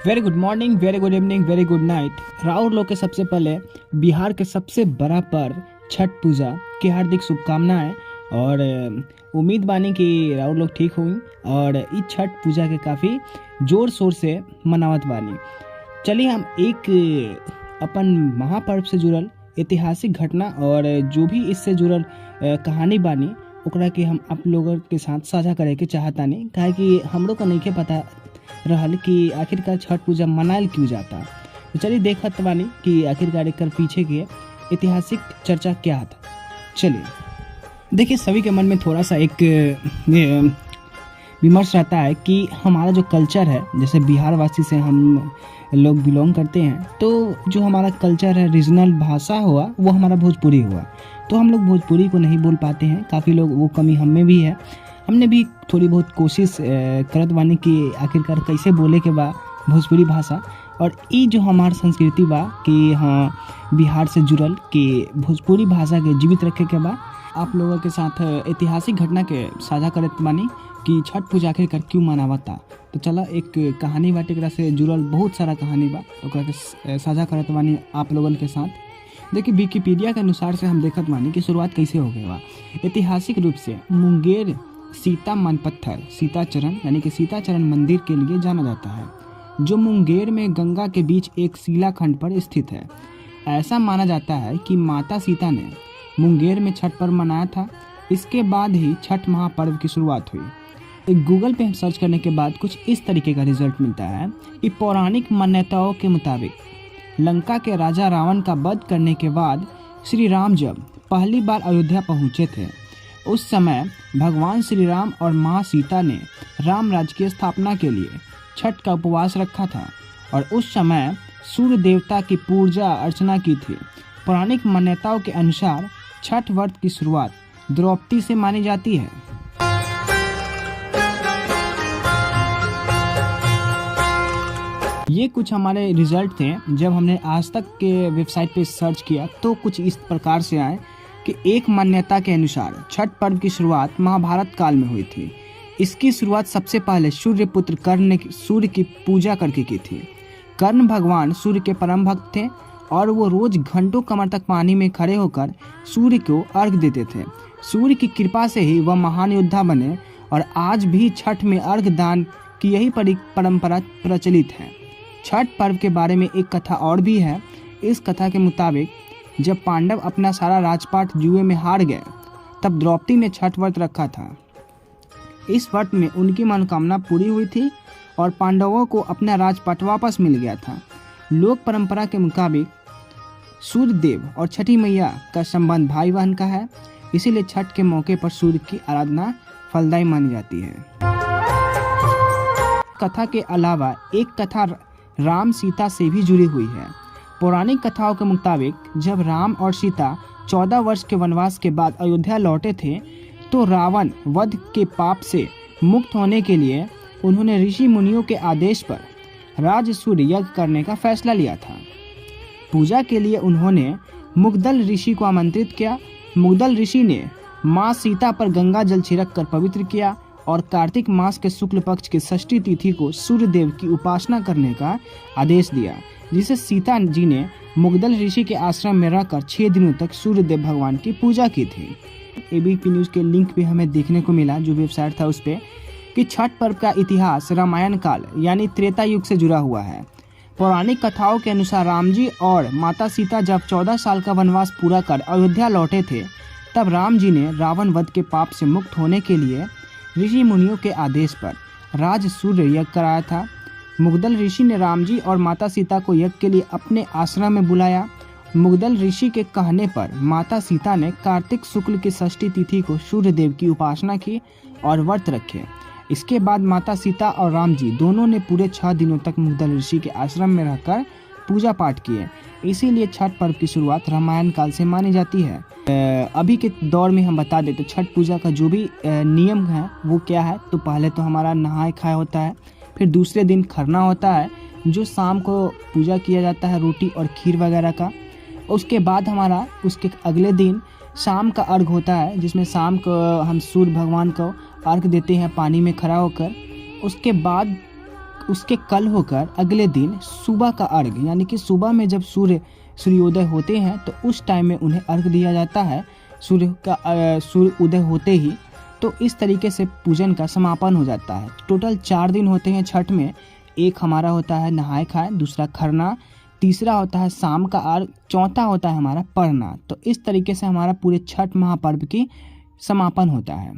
Very good morning, very good evening, very good night. राउर लोग के सबसे पहले बिहार के सबसे बड़ा पर्व छठ पूजा की हार्दिक शुभकामनाएं और उम्मीद बानी कि राउर लोग ठीक हुई और इस छठ पूजा के काफ़ी जोर शोर से मनावत बानी। चलिए हम एक अपन महापर्व से जुड़ल ऐतिहासिक घटना और जो भी इससे जुड़ल कहानी बानी ओकरा के हम आप लोगों के साथ साझा करे के चाहतानी, काहे कि हमरो को नहीं के पता रहल कि आखिरकार छठ पूजा मनायल क्यों जाता। तो चलिए देखत बानी कि आखिरकार एकर पीछे के ऐतिहासिक चर्चा क्या था। चलिए देखिए, सभी के मन में थोड़ा सा एक विमर्श रहता है कि हमारा जो कल्चर है, जैसे बिहार वासी से हम लोग बिलोंग करते हैं, तो जो हमारा कल्चर है, रीजनल भाषा हुआ वो हमारा भोजपुरी हुआ, तो हम लोग भोजपुरी को नहीं बोल पाते हैं। काफ़ी लोग, वो कमी हम में भी है। हमने भी थोड़ी बहुत कोशिश करत बानी कि आखिरकार कैसे बोले के बा भोजपुरी भाषा, और ये जो हमार संस्कृति बा कि हाँ बिहार से जुड़ल कि भोजपुरी भाषा के जीवित रखे के बा। आप लोगों के साथ ऐतिहासिक घटना के साझा करत बानी कि छठ पूजा आखिरकार क्यों मनावता। तो चला एक कहानी बाटे, एकरा से जुड़ल बहुत सारा कहानी बा, तो ओकरा के साझा करत बानी आप लोगन के साथ। देखिए, विकिपीडिया के अनुसार से हम देखत बानी कि शुरुआत कैसे हो गई बा। ऐतिहासिक रूप से मुंगेर सीता मनपत्थर सीताचरण यानी कि सीताचरण मंदिर के लिए जाना जाता है, जो मुंगेर में गंगा के बीच एक शिलाखंड पर स्थित है। ऐसा माना जाता है कि माता सीता ने मुंगेर में छठ पर्व मनाया था। इसके बाद ही छठ महापर्व की शुरुआत हुई। गूगल पे सर्च करने के बाद कुछ इस तरीके का रिजल्ट मिलता है कि पौराणिक मान्यताओं के मुताबिक लंका के राजा रावण का वध करने के बाद श्री राम जब पहली बार अयोध्या पहुंचे थे, उस समय भगवान श्री राम और माँ सीता ने राम राज्य की स्थापना के लिए छठ का उपवास रखा था और उस समय सूर्य देवता की पूजा अर्चना की थी। पौराणिक मान्यताओं के अनुसार छठ व्रत की शुरुआत द्रौपदी से मानी जाती है। ये कुछ हमारे रिजल्ट थे। जब हमने आज तक के वेबसाइट पे सर्च किया तो कुछ इस प्रकार से आए कि एक मान्यता के अनुसार छठ पर्व की शुरुआत महाभारत काल में हुई थी। इसकी शुरुआत सबसे पहले सूर्यपुत्र कर्ण ने सूर्य की पूजा करके की थी। कर्ण भगवान सूर्य के परम भक्त थे और वो रोज घंटों कमर तक पानी में खड़े होकर सूर्य को अर्घ देते थे। सूर्य की कृपा से ही वह महान योद्धा बने और आज भी छठ में अर्घ दान की यही परंपरा प्रचलित है। छठ पर्व के बारे में एक कथा और भी है। इस कथा के मुताबिक जब पांडव अपना सारा राजपाट जुए में हार गए, तब द्रौपदी ने छठ व्रत रखा था। इस व्रत में उनकी मनोकामना पूरी हुई थी और पांडवों को अपना राजपाट वापस मिल गया था। लोक परंपरा के मुताबिक सूर्य देव और छठी मैया का संबंध भाई बहन का है, इसीलिए छठ के मौके पर सूर्य की आराधना फलदायी मानी जाती है। कथा के अलावा एक कथा राम सीता से भी जुड़ी हुई है। पौराणिक कथाओं के मुताबिक जब राम और सीता 14 वर्ष के वनवास के बाद अयोध्या लौटे थे, तो रावण वध के पाप से मुक्त होने के लिए उन्होंने ऋषि मुनियों के आदेश पर राजसूय यज्ञ करने का फैसला लिया था। पूजा के लिए उन्होंने मुग्दल ऋषि को आमंत्रित किया। मुग्दल ऋषि ने माँ सीता पर गंगा जल छिड़क कर पवित्र किया और कार्तिक मास के शुक्ल पक्ष की षष्ठी तिथि को सूर्य देव की उपासना करने का आदेश दिया, जिसे सीता जी ने मुग्दल ऋषि के आश्रम में रहकर 6 दिनों तक सूर्य देव भगवान की पूजा की थी। एबीपी न्यूज़ के लिंक पे हमें देखने को मिला, जो वेबसाइट था उस पर, कि छठ पर्व का इतिहास रामायण काल यानी त्रेता युग से जुड़ा हुआ है। पौराणिक कथाओं के अनुसार राम जी और माता सीता जब 14 साल का वनवास पूरा कर अयोध्या लौटे थे, तब राम जी ने रावण वध के पाप से मुक्त होने के लिए ऋषि मुनियों के आदेश पर राजसूय यज्ञ कराया था। मुग्दल ऋषि ने राम जी और माता सीता को यज्ञ के लिए अपने आश्रम में बुलाया। मुग्दल ऋषि के कहने पर माता सीता ने कार्तिक शुक्ल की षष्ठी तिथि को सूर्य देव की उपासना की और व्रत रखे। इसके बाद माता सीता और राम जी दोनों ने पूरे 6 दिनों तक मुग्दल ऋषि के आश्रम में रहकर पूजा पाठ किए। इसीलिए छठ पर्व की शुरुआत रामायण काल से मानी जाती है। अभी के दौर में हम बता दें तो छठ पूजा का जो भी नियम है वो क्या है, तो पहले तो हमारा नहाए खाए होता है, फिर दूसरे दिन खरना होता है, जो शाम को पूजा किया जाता है रोटी और खीर वगैरह का। उसके बाद हमारा उसके अगले दिन शाम का अर्घ होता है, जिसमें शाम को हम सूर्य भगवान को अर्घ देते हैं पानी में खड़ा होकर। उसके बाद उसके कल होकर अगले दिन सुबह का अर्घ, यानी कि सुबह में जब सूर्योदय होते हैं तो उस टाइम में उन्हें अर्घ दिया जाता है सूर्य उदय होते ही। तो इस तरीके से पूजन का समापन हो जाता है। टोटल 4 दिन होते हैं छठ में। एक हमारा होता है नहाय खाए, दूसरा खरना, तीसरा होता है शाम का अर्घ, चौथा होता है हमारा परना। तो इस तरीके से हमारा पूरे छठ महापर्व की समापन होता है।